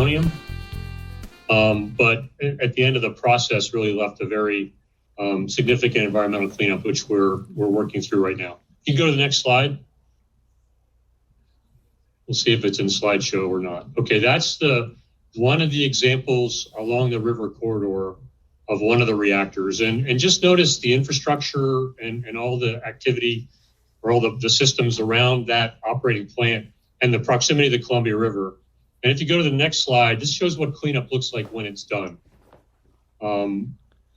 plutonium. But at the end of the process really left a very significant environmental cleanup, which we're working through right now. You can go to the next slide. We'll see if it's in slideshow or not. Okay, that's one of the examples along the river corridor of one of the reactors. And just notice the infrastructure and all the activity or all the systems around that operating plant and the proximity of the Columbia River. And if you go to the next slide, this shows what cleanup looks like when it's done.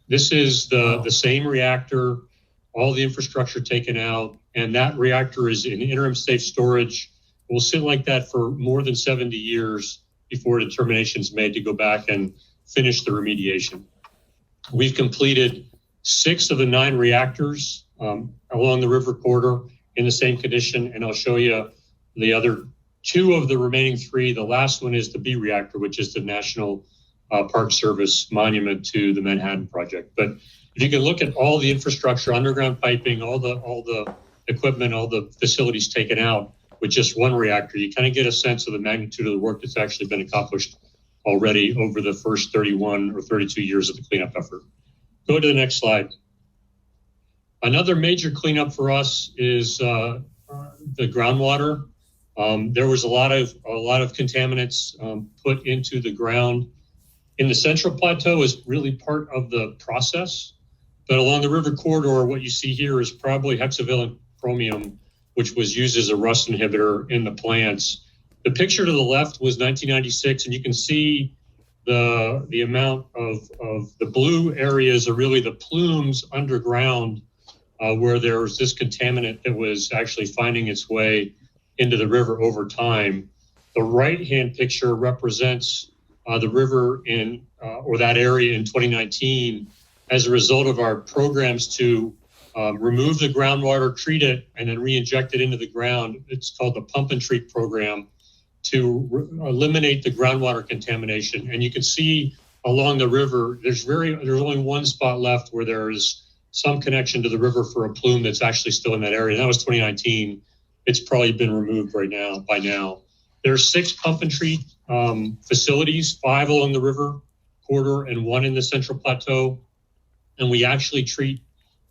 This is the same reactor, all the infrastructure taken out, and that reactor is in interim safe storage. Will sit like that for more than 70 years before a determination is made to go back and finish the remediation. We've completed 6 of the 9 reactors along the river corridor in the same condition, and I'll show you the other 2 of the remaining 3. The last one is the B reactor, which is the National Park Service monument to the Manhattan Project. But if you can look at all the infrastructure, underground piping, all the equipment, all the facilities taken out with just one reactor, you kind of get a sense of the magnitude of the work that's actually been accomplished already over the first 31 or 32 years of the cleanup effort. Go to the next slide. Another major cleanup for us is the groundwater. There was a lot of contaminants put into the ground. In the Central Plateau is really part of the process, but along the river corridor, what you see here is probably hexavalent chromium, which was used as a rust inhibitor in the plants. The picture to the left was 1996, and you can see the amount of the blue areas are really the plumes underground where there was this contaminant that was actually finding its way into the river over time. The right-hand picture represents the river or that area in 2019 as a result of our programs to remove the groundwater, treat it, and then re-inject it into the ground. It's called the pump and treat program to eliminate the groundwater contamination. And you can see along the river, there's only one spot left where there is some connection to the river for a plume that's actually still in that area. That was 2019. It's probably been removed by now. There are 6 pump and treat facilities, 5 along the river corridor and 1 in the Central Plateau. And we actually treat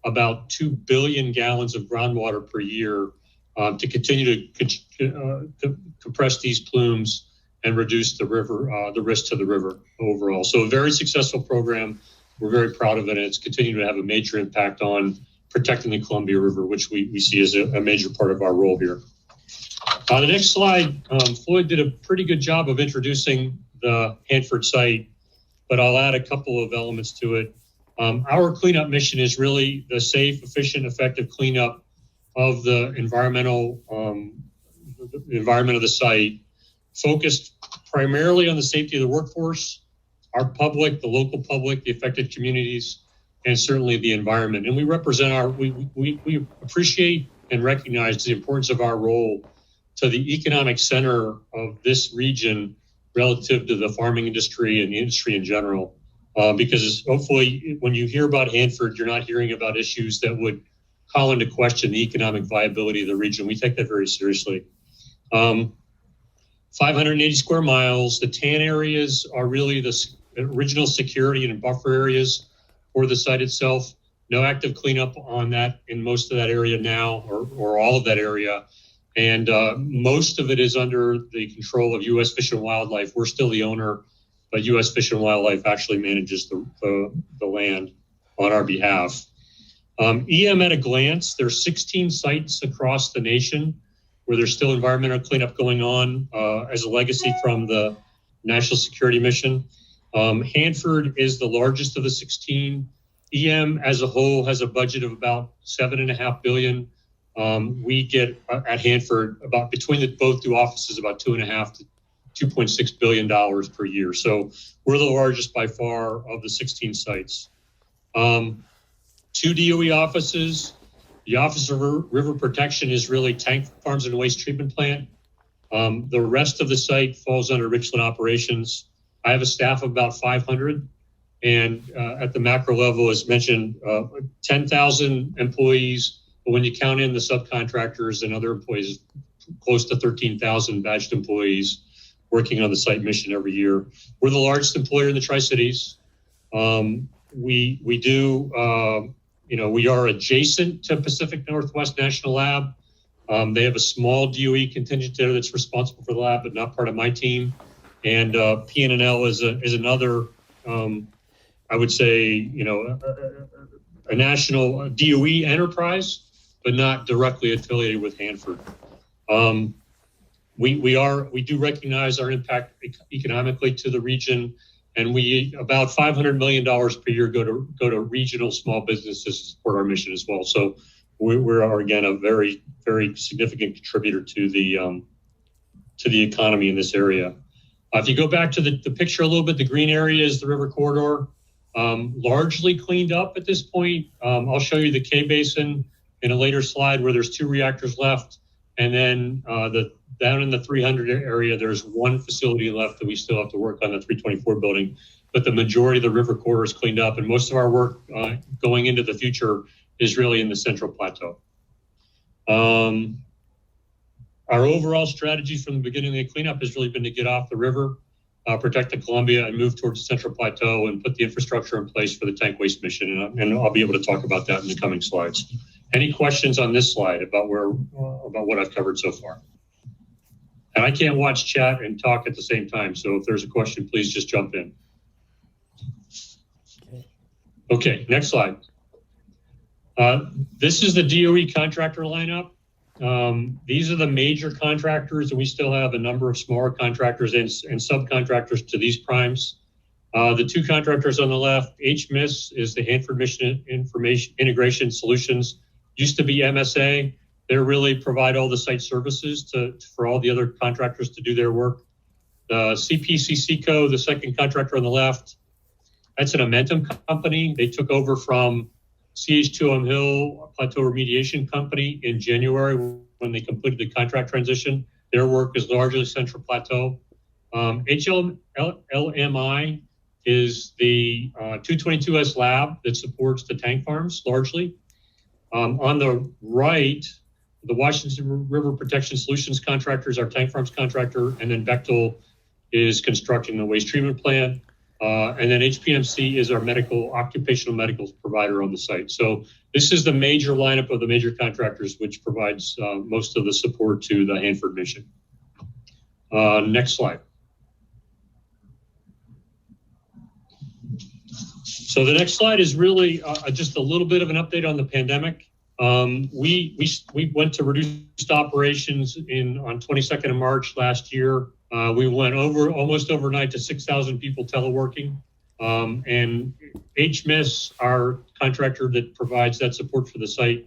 about 2 billion gallons of groundwater per year to continue to compress these plumes and reduce the risk to the river overall. So a very successful program. We're very proud of it, and it's continuing to have a major impact on protecting the Columbia River, which we see as a major part of our role here. The next slide, Floyd did a pretty good job of introducing the Hanford site, but I'll add a couple of elements to it. Our cleanup mission is really the safe, efficient, effective cleanup of the environment of the site, focused primarily on the safety of the workforce, our public, the local public, the affected communities, and certainly the environment. And we represent we appreciate and recognize the importance of our role to the economic center of this region relative to the farming industry and the industry in general. Because hopefully when you hear about Hanford, you're not hearing about issues that would call into question the economic viability of the region. We take that very seriously. 580 square miles. The tan areas are really the original security and buffer areas for the site itself. No active cleanup on that in most of that area now, or all of that area. And most of it is under the control of U.S. Fish and Wildlife. We're still the owner, but U.S. Fish and Wildlife actually manages the land on our behalf. EM at a glance, there's 16 sites across the nation where there's still environmental cleanup going on as a legacy from the National Security Mission. Hanford is the largest of the 16. EM as a whole has a budget of about $7.5 billion. We get at Hanford about between both two offices about $2.5 to $2.6 billion per year. So we're the largest by far of the 16 sites. 2 DOE offices. The Office of River Protection is really tank farms and waste treatment plant. The rest of the site falls under Richland operations. I have a staff of about 500. And at the macro level, as mentioned, 10,000 employees. But when you count in the subcontractors and other employees, close to 13,000 badged employees working on the site mission every year. We're the largest employer in the Tri-Cities. We do, we are adjacent to Pacific Northwest National Lab. They have a small DOE contingent there that's responsible for the lab, but not part of my team. And PNNL is another, I would say, a national DOE enterprise, but not directly affiliated with Hanford. We do recognize our impact economically to the region, and we about $500 million per year go to regional small businesses to support our mission as well. So we're again a very, very significant contributor to the economy in this area. If you go back to the picture a little bit, the green area is the river corridor, largely cleaned up at this point. I'll show you the K Basin in a later slide where there's 2 reactors left, and then down in the 300 area, there's 1 facility left that we still have to work on, the 324 building. But the majority of the river corridor is cleaned up, and most of our work going into the future is really in the Central Plateau. Our overall strategy from the beginning of the cleanup has really been to get off the river, protect the Columbia, and move towards the Central Plateau and put the infrastructure in place for the tank waste mission. And I'll be able to talk about that in the coming slides. Any questions on this slide about what I've covered so far? And I can't watch chat and talk at the same time, so if there's a question, please just jump in. Okay, next slide. This is the DOE contractor lineup. These are the major contractors, and we still have a number of smaller contractors and subcontractors to these primes. The 2 contractors on the left, HMIS is the Hanford Mission Information Integration Solutions, used to be MSA. They really provide all the site services for all the other contractors to do their work. The CPCCCO, the second contractor on the left, that's an Amentum company. They took over from CH2M Hill Plateau Remediation Company in January when they completed the contract transition. Their work is largely Central Plateau. HLMI is the 222S lab that supports the tank farms largely. On the right, the Washington River Protection Solutions contractor is our tank farms contractor, and then Bechtel is constructing the waste treatment plant. And then HPMC is our occupational medical provider on the site. So this is the major lineup of the major contractors, which provides most of the support to the Hanford mission. Next slide. So the next slide is really just a little bit of an update on the pandemic. We went to reduced operations on 22nd of March last year. We went almost overnight to 6,000 people teleworking. And HMIS, our contractor that provides that support for the site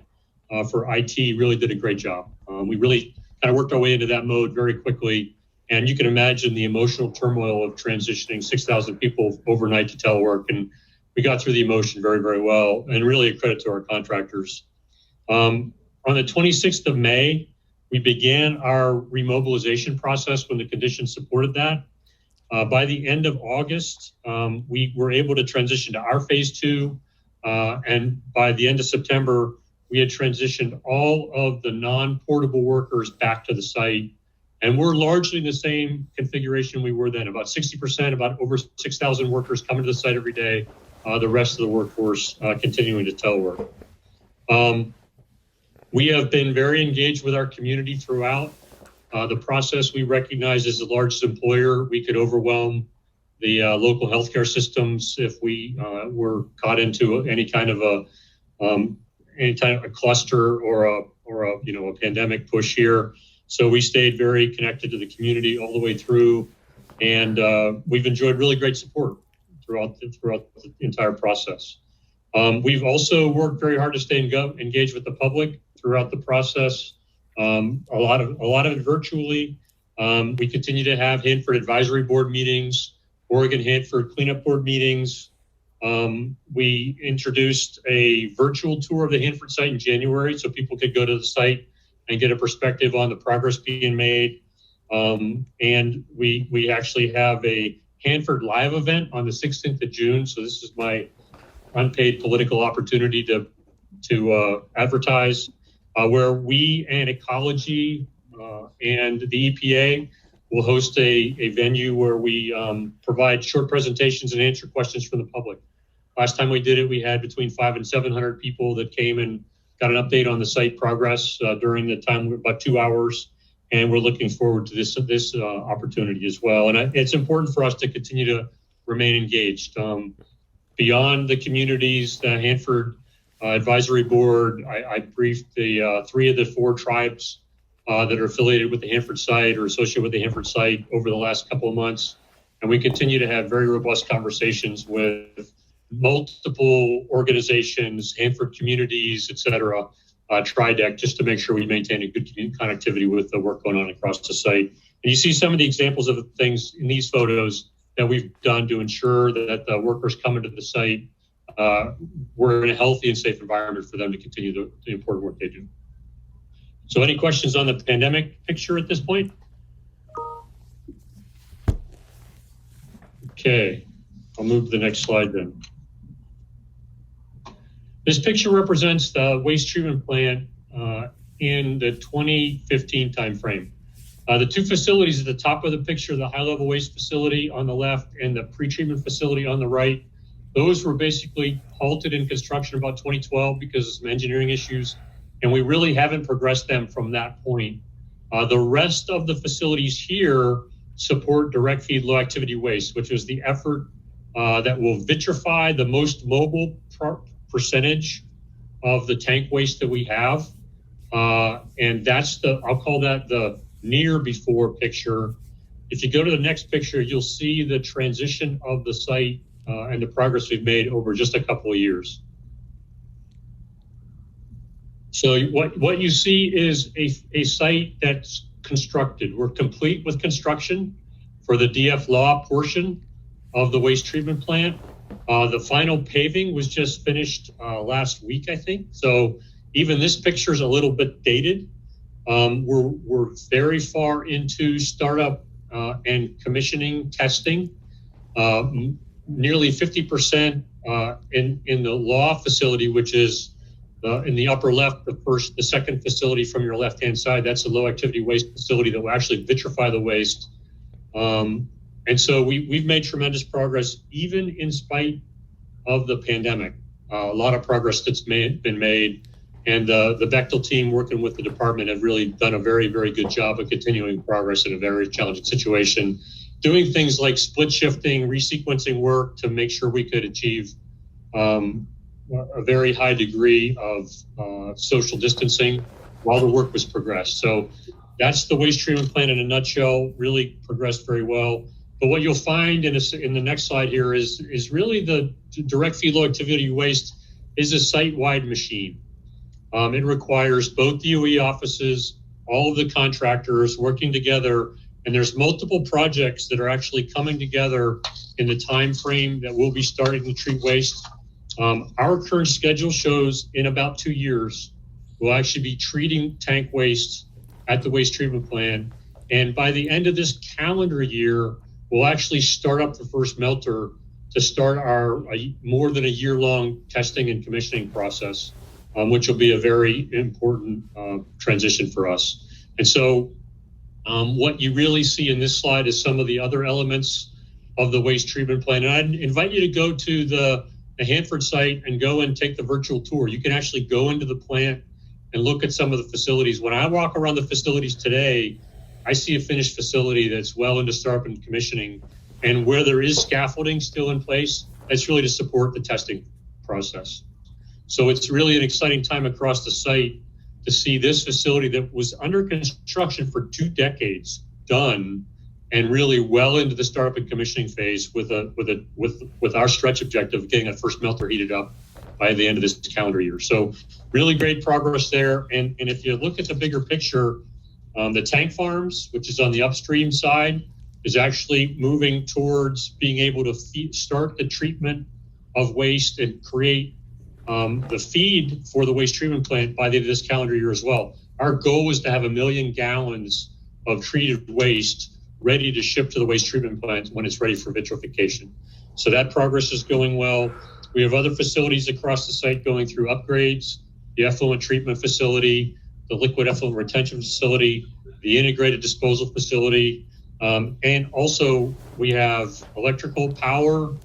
for IT, really did a great job. We really kind of worked our way into that mode very quickly. And you can imagine the emotional turmoil of transitioning 6,000 people overnight to telework. And we got through the emotion very, very well, and really a credit to our contractors. On the 26th of May, we began our remobilization process when the conditions supported that. By the end of August, we were able to transition to our phase 2. And by the end of September, we had transitioned all of the non-portable workers back to the site. And we're largely in the same configuration we were then, about 60%, about over 6,000 workers coming to the site every day. The rest of the workforce continuing to telework. We have been very engaged with our community throughout the process. We recognize as the largest employer, we could overwhelm the local healthcare systems if we were caught into any kind of a cluster or a pandemic push here. So we stayed very connected to the community all the way through, and we've enjoyed really great support throughout the entire process. We've also worked very hard to stay engaged with the public throughout the process. A lot of it virtually. We continue to have Hanford Advisory Board meetings, Oregon Hanford Cleanup Board meetings. We introduced a virtual tour of the Hanford site in January so people could go to the site and get a perspective on the progress being made. And we actually have a Hanford Live event on the 16th of June. So this is my unpaid political opportunity to advertise, where we and Ecology and the EPA We'll host a venue where we provide short presentations and answer questions from the public. Last time we did it, we had between 500 and 700 people that came and got an update on the site progress during the time, about 2 hours. And we're looking forward to this opportunity as well. And it's important for us to continue to remain engaged. Beyond the communities, the Hanford Advisory Board, I briefed the 3 of the 4 tribes that are affiliated with the Hanford site or associated with the Hanford site over the last couple of months. And we continue to have very robust conversations with multiple organizations, Hanford communities, et cetera, TriDeck, just to make sure we maintain a good connectivity with the work going on across the site. And you see some of the examples of the things in these photos that we've done to ensure that the workers coming to the site, we're in a healthy and safe environment for them to continue the important work they do. So any questions on the pandemic picture at this point? Okay, I'll move to the next slide then. This picture represents the waste treatment plant in the 2015 timeframe. The 2 facilities at the top of the picture, the high-level waste facility on the left and the pretreatment facility on the right, those were basically halted in construction about 2012 because of some engineering issues, and we really haven't progressed them from that point. The rest of the facilities here support direct feed low-activity waste, which is the effort that will vitrify the most mobile percentage of the tank waste that we have. And that's I'll call that the near before picture. If you go to the next picture, you'll see the transition of the site and the progress we've made over just a couple of years. So what you see is a site that's constructed. We're complete with construction for the DF Law portion of the waste treatment plant. The final paving was just finished last week, I think. So even this picture is a little bit dated. We're very far into startup and commissioning testing. Nearly 50% in the Law facility, which is in the upper left, the second facility from your left-hand side. That's a low-activity waste facility that will actually vitrify the waste. And so we've made tremendous progress, even in spite of the pandemic. A lot of progress that's been made. And the Bechtel team working with the department have really done a very, very good job of continuing progress in a very challenging situation, doing things like split shifting, resequencing work to make sure we could achieve a very high degree of social distancing while the work was progressed. So that's the waste treatment plant in a nutshell, really progressed very well. But what you'll find in the next slide here is really the direct feed low activity waste is a site-wide machine. It requires both DOE offices, all of the contractors working together, and there's multiple projects that are actually coming together in the time frame that we'll be starting to treat waste. Our current schedule shows in about 2 years, we'll actually be treating tank waste at the waste treatment plant. And by the end of this calendar year, we'll actually start up the first melter to start our more than a year-long testing and commissioning process, which will be a very important transition for us. And so what you really see in this slide is some of the other elements of the waste treatment plant. And I'd invite you to go to the Hanford site and go and take the virtual tour. You can actually go into the plant and look at some of the facilities. When I walk around the facilities today, I see a finished facility that's well into startup and commissioning. And where there is scaffolding still in place, that's really to support the testing process. So it's really an exciting time across the site to see this facility that was under construction for 2 decades done and really well into the startup and commissioning phase with our stretch objective of getting that first melter heated up by the end of this calendar year. So really great progress there. And if you look at the bigger picture, the tank farms, which is on the upstream side, is actually moving towards being able to start the treatment of waste and create the feed for the waste treatment plant by the end of this calendar year as well. Our goal is to have 1 million gallons of treated waste ready to ship to the waste treatment plant when it's ready for vitrification. So that progress is going well. We have other facilities across the site going through upgrades, the effluent treatment facility, the liquid effluent retention facility, the integrated disposal facility. And also we have electrical power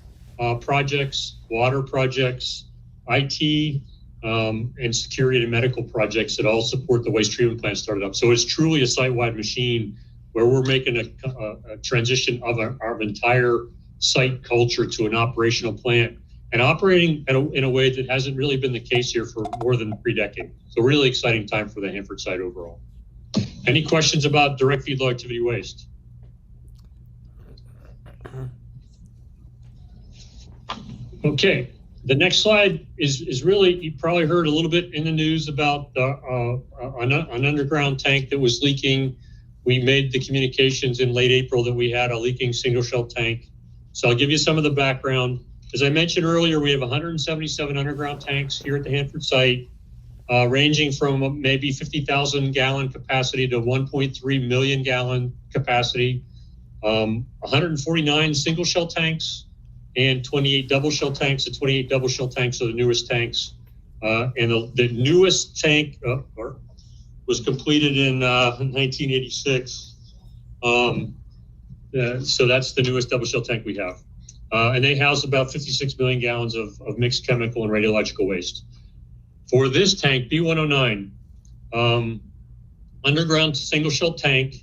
projects, water projects, IT, and security and medical projects that all support the waste treatment plant started up. So it's truly a site-wide machine where we're making a transition of our entire site culture to an operational plant and operating in a way that hasn't really been the case here for more than 3 decades. So really exciting time for the Hanford site overall. Any questions about direct feed low activity waste? Okay, the next slide is really, you probably heard a little bit in the news about an underground tank that was leaking. We made the communications in late April that we had a leaking single shell tank. So I'll give you some of the background. As I mentioned earlier, we have 177 underground tanks here at the Hanford site, ranging from maybe 50,000 gallon capacity to 1.3 million gallon capacity, 149 single shell tanks, and 28 double shell tanks. The 28 double shell tanks are the newest tanks. And the newest tank was completed in 1986. So that's the newest double shell tank we have. And they house about 56 million gallons of mixed chemical and radiological waste. For this tank, B109, underground single shell tank,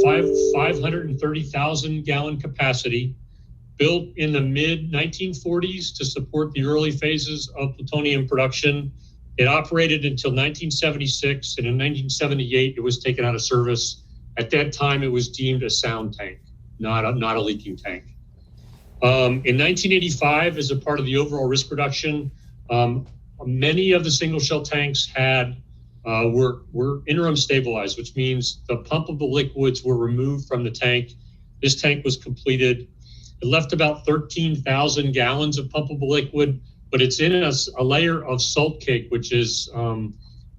530,000 gallon capacity, built in the mid 1940s to support the early phases of plutonium production. It operated until 1976, and in 1978, it was taken out of service. At that time, it was deemed a sound tank, not a leaking tank. In 1985, as a part of the overall risk reduction, many of the single shell tanks were interim stabilized, which means the pumpable liquids were removed from the tank. This tank was completed. It left about 13,000 gallons of pumpable liquid, but it's in a layer of salt cake, which is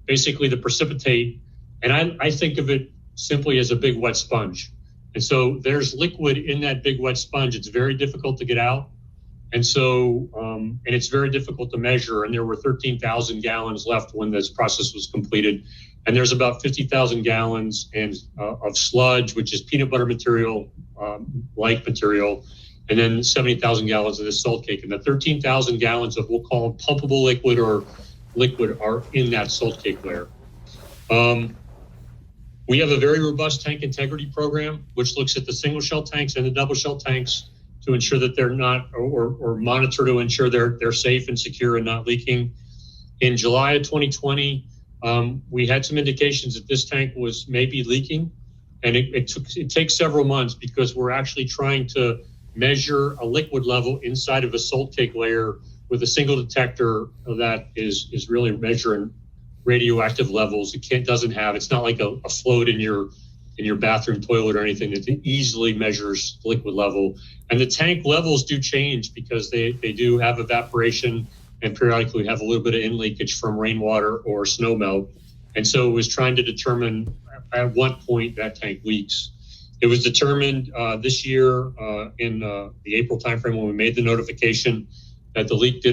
basically the precipitate. And I think of it simply as a big wet sponge. And so there's liquid in that big wet sponge. It's very difficult to get out. And so, and it's very difficult to measure. And there were 13,000 gallons left when this process was completed. And there's about 50,000 gallons of sludge, which is peanut butter material, like material, and then 70,000 gallons of this salt cake. And the 13,000 gallons of, we'll call them pumpable liquid or liquid, are in that salt cake layer. We have a very robust tank integrity program, which looks at the single shell tanks and the double shell tanks to ensure that they're not, or monitor to ensure they're safe and secure and not leaking. In July of 2020, we had some indications that this tank was maybe leaking, and it takes several months because we're actually trying to measure a liquid level inside of a salt cake layer with a single detector that is really measuring radioactive levels. It's not like a float in your bathroom toilet or anything. It easily measures liquid level. And the tank levels do change because they do have evaporation and periodically have a little bit of in leakage from rainwater or snow melt. And so it was trying to determine at what point that tank leaks. It was determined this year in the April timeframe when we made the notification that the leak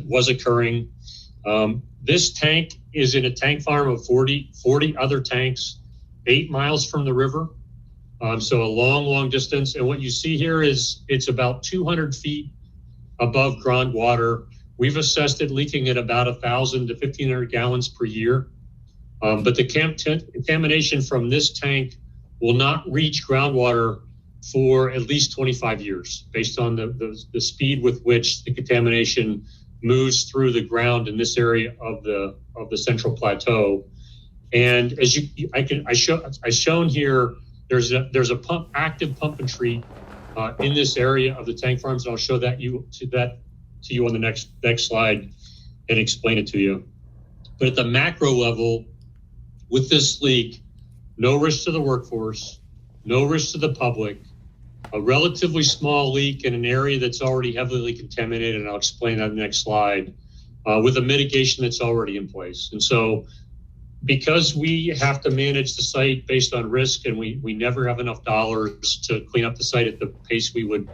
was occurring. This tank is in a tank farm of 40 other tanks, 8 miles from the river. So a long distance. And what you see here is it's about 200 feet above groundwater. We've assessed it leaking at about 1,000 to 1,500 gallons per year. But the contamination from this tank will not reach groundwater for at least 25 years, based on the speed with which the contamination moves through the ground in this area of the central plateau. And as I shown here, there's a active pump and treat in this area of the tank farms, and I'll show that to you on the next slide and explain it to you. But at the macro level, with this leak, no risk to the workforce, no risk to the public, a relatively small leak in an area that's already heavily contaminated, and I'll explain that in the next slide, with a mitigation that's already in place. And so because we have to manage the site based on risk, and we never have enough dollars to clean up the site at the pace we would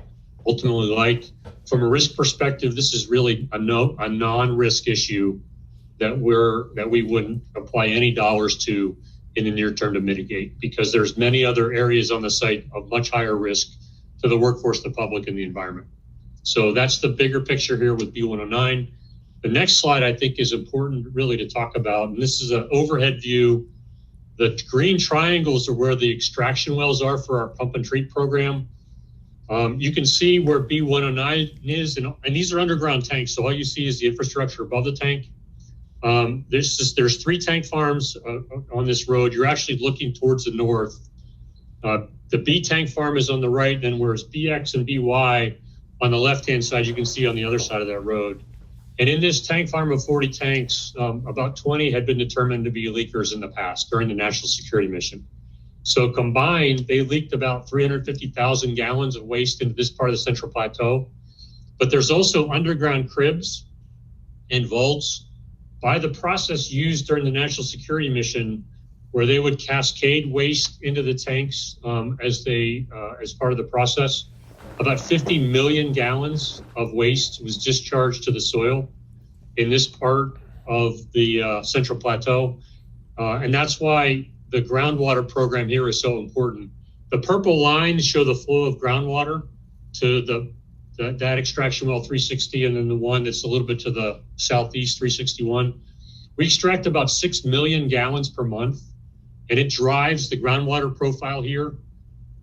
ultimately like, from a risk perspective, this is really a non-risk issue that we wouldn't apply any dollars to in the near term to mitigate, because there's many other areas on the site of much higher risk to the workforce, the public, and the environment. So that's the bigger picture here with B109. The next slide, I think, is important really to talk about, and this is an overhead view. The green triangles are where the extraction wells are for our pump and treat program. You can see where B109 is, and these are underground tanks, so all you see is the infrastructure above the tank. There's 3 tank farms on this road. You're actually looking towards the north. The B tank farm is on the right, then whereas BX and BY on the left-hand side, you can see on the other side of that road. And in this tank farm of 40 tanks, about 20 had been determined to be leakers in the past during the national security mission. So combined, they leaked about 350,000 gallons of waste into this part of the Central Plateau. But there's also underground cribs and vaults by the process used during the national security mission, where they would cascade waste into the tanks as part of the process. About 50 million gallons of waste was discharged to the soil in this part of the Central Plateau. And that's why the groundwater program here is so important. The purple lines show the flow of groundwater to that extraction well 360, and then the one that's a little bit to the southeast, 361. We extract about 6 million gallons per month, and it drives the groundwater profile here.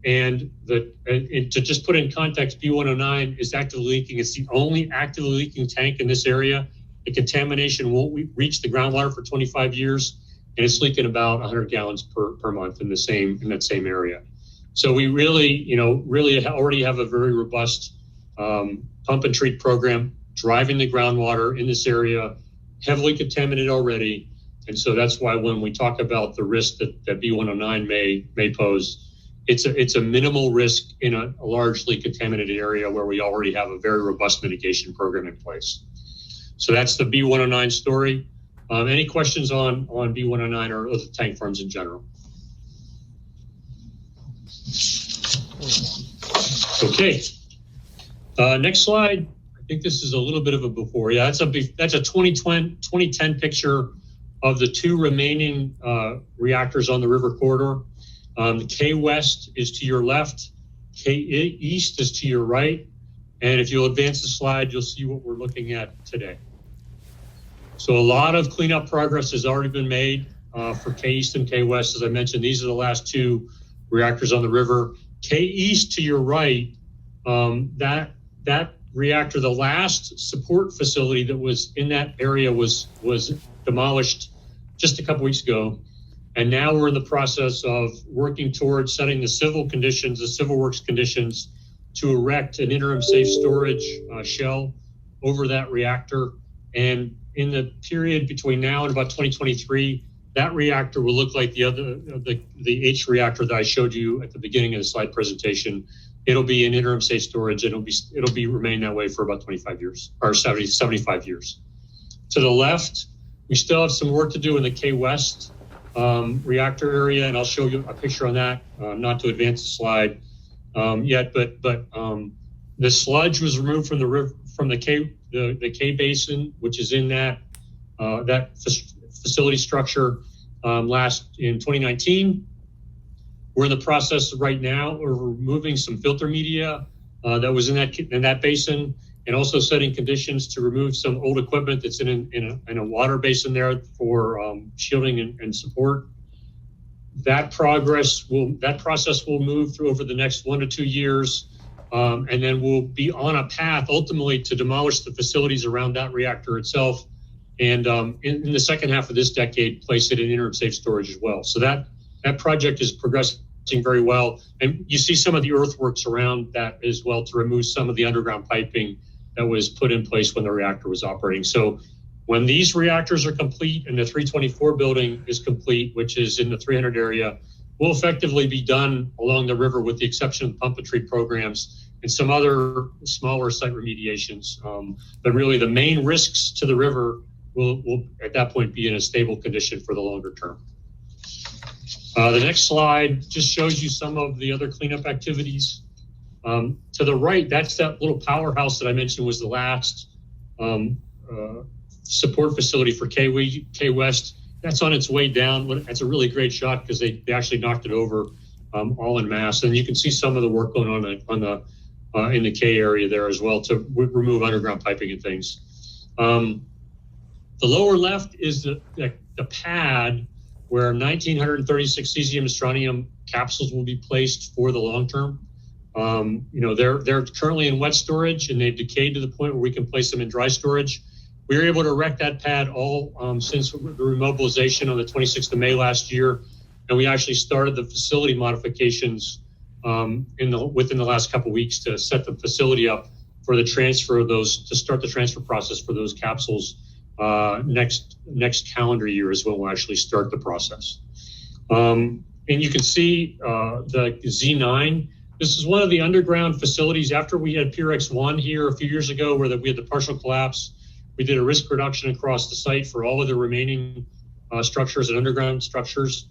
And to just put in context, B109 is actively leaking. It's the only actively leaking tank in this area. The contamination won't reach the groundwater for 25 years, and it's leaking about 100 gallons per month in that same area. So we really already have a very robust pump and treat program driving the groundwater in this area, heavily contaminated already. And so that's why when we talk about the risk that B109 may pose, it's a minimal risk in a largely contaminated area where we already have a very robust mitigation program in place. So that's the B109 story. Any questions on B109 or the tank farms in general? Okay. Next slide. I think this is a little bit of a before. Yeah, that's a 2010 picture of the 2 remaining reactors on the river corridor. K West is to your left, K East is to your right. And if you'll advance the slide, you'll see what we're looking at today. So a lot of cleanup progress has already been made for K East and K West. As I mentioned, these are the last 2 reactors on the river. K East to your right, that reactor, the last support facility that was in that area was demolished just a couple weeks ago. And now we're in the process of working towards setting the civil works conditions to erect an interim safe storage shell over that reactor. And in the period between now and about 2023, that reactor will look like the H reactor that I showed you at the beginning of the slide presentation. It'll be in interim safe storage. It'll be remain that way for about 25 years or 75 years. To the left, we still have some work to do in the K West reactor area, and I'll show you a picture on that. Not to advance the slide yet, but the sludge was removed from the river, from the K basin, which is in that facility structure in 2019. We're in the process right now of removing some filter media that was in that basin, and also setting conditions to remove some old equipment that's in a water basin there for shielding and support. That process will move through over the next 1 to 2 years, and then we'll be on a path ultimately to demolish the facilities around that reactor itself, and in the second half of this decade, place it in interim safe storage as well. So that project is progressing very well, and you see some of the earthworks around that as well to remove some of the underground piping that was put in place when the reactor was operating. So when these reactors are complete and the 324 building is complete, which is in the 300 area, we'll effectively be done along the river with the exception of pump and treat programs and some other smaller site remediations. But really the main risks to the river will at that point be in a stable condition for the longer term. The next slide just shows you some of the other cleanup activities. To the right, that's that little powerhouse that I mentioned was the last support facility for K West. that's on its way down. That's a really great shot because they actually knocked it over all en masse. And you can see some of the work going on in the K area there as well to remove underground piping and things. The lower left is the pad where 1,936 cesium strontium capsules will be placed for the long term. They're currently in wet storage and they've decayed to the point where we can place them in dry storage. We were able to erect that pad all since the remobilization on the 26th of May last year, and we actually started the facility modifications within the last couple of weeks to set the facility up for the transfer of those, to start the transfer process for those capsules. Next calendar year is when we'll actually start the process. And you can see the Z9. This is one of the underground facilities. After we had PRX-1 here a few years ago where we had the partial collapse, we did a risk reduction across the site for all of the remaining structures and underground structures.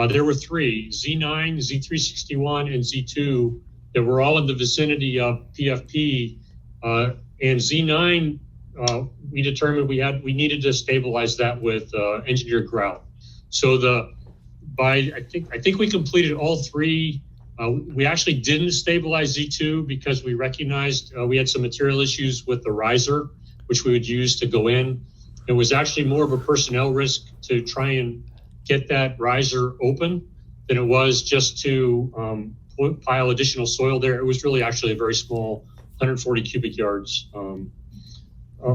There were three, Z9, Z361, and Z2, that were all in the vicinity of PFP. And Z9, we determined we needed to stabilize that with engineered grout. So I think we completed all three. We actually didn't stabilize Z2 because we recognized we had some material issues with the riser, which we would use to go in. It was actually more of a personnel risk to try and get that riser open than it was just to pile additional soil there. It was really actually a very small 140 cubic yards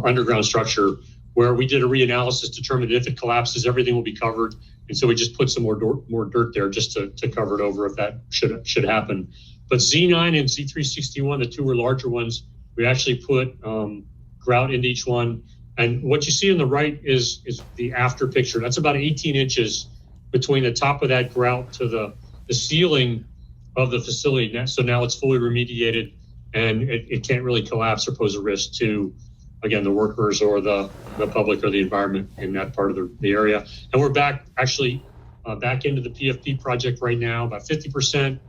underground structure where we did a reanalysis, determined if it collapses, everything will be covered. And so we just put some more dirt there just to cover it over if that should happen. But Z9 and Z361, the two were larger ones, we actually put grout into each one. And what you see on the right is the after picture. That's about 18 inches between the top of that grout to the ceiling of the facility. So now it's fully remediated and it can't really collapse or pose a risk to, again, the workers or the public or the environment in that part of the area. And we're back into the PFP project right now. About 50%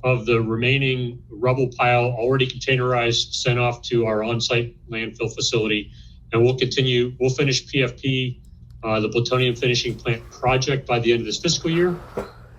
of the remaining rubble pile already containerized, sent off to our on-site landfill facility. And we'll finish PFP, the plutonium finishing plant project, by the end of this fiscal year.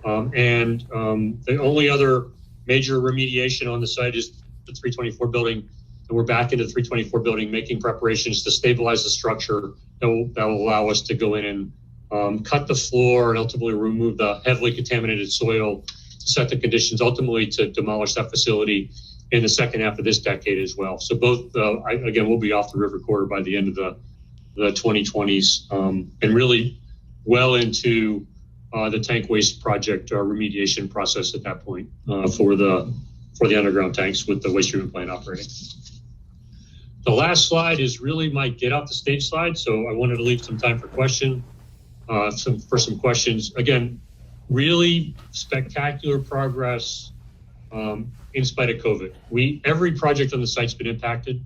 The only other major remediation on the site is the 324 building. And we're back into the 324 building, making preparations to stabilize the structure that will allow us to go in and cut the floor and ultimately remove the heavily contaminated soil to set the conditions ultimately to demolish that facility in the second half of this decade as well. So both, again, we'll be off the river corridor by the end of the 2020s and really well into the tank waste project remediation process at that point for the underground tanks with the waste treatment plant operating. The last slide is really my get off the stage slide. So I wanted to leave some time for some questions. Again, really spectacular progress in spite of COVID. Every project on the site's been impacted,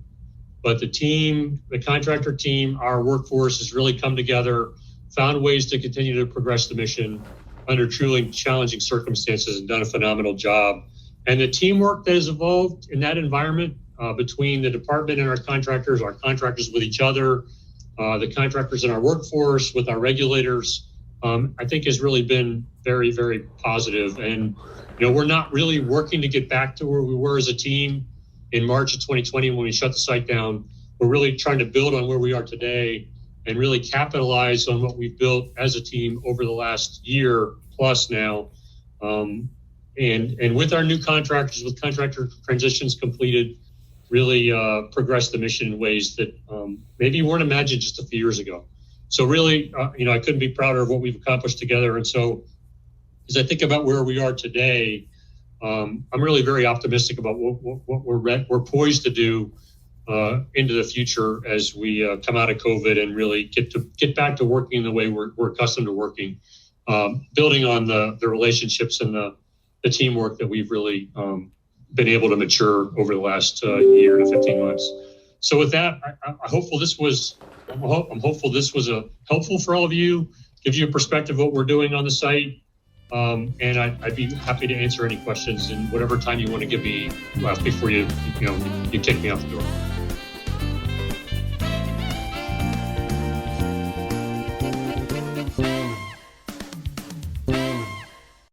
but the contractor team, our workforce has really come together, found ways to continue to progress the mission under truly challenging circumstances and done a phenomenal job. And the teamwork that has evolved in that environment between the department and our contractors with each other, the contractors in our workforce, with our regulators, I think has really been very, very positive. And, we're not really working to get back to where we were as a team in March of 2020 when we shut the site down. We're really trying to build on where we are today and really capitalize on what we've built as a team over the last year plus now. And with our new contractors, with contractor transitions completed, really progress the mission in ways that maybe weren't imagined just a few years ago. So really, I couldn't be prouder of what we've accomplished together. And so as I think about where we are today, I'm really very optimistic about what we're poised to do into the future as we come out of COVID and really get back to working the way we're accustomed to working, building on the relationships and the teamwork that we've really been able to mature over the last year to 15 months. So with that, I'm hopeful this was helpful for all of you, gives you a perspective of what we're doing on the site. And I'd be happy to answer any questions in whatever time you want to give me before you kick me out the door.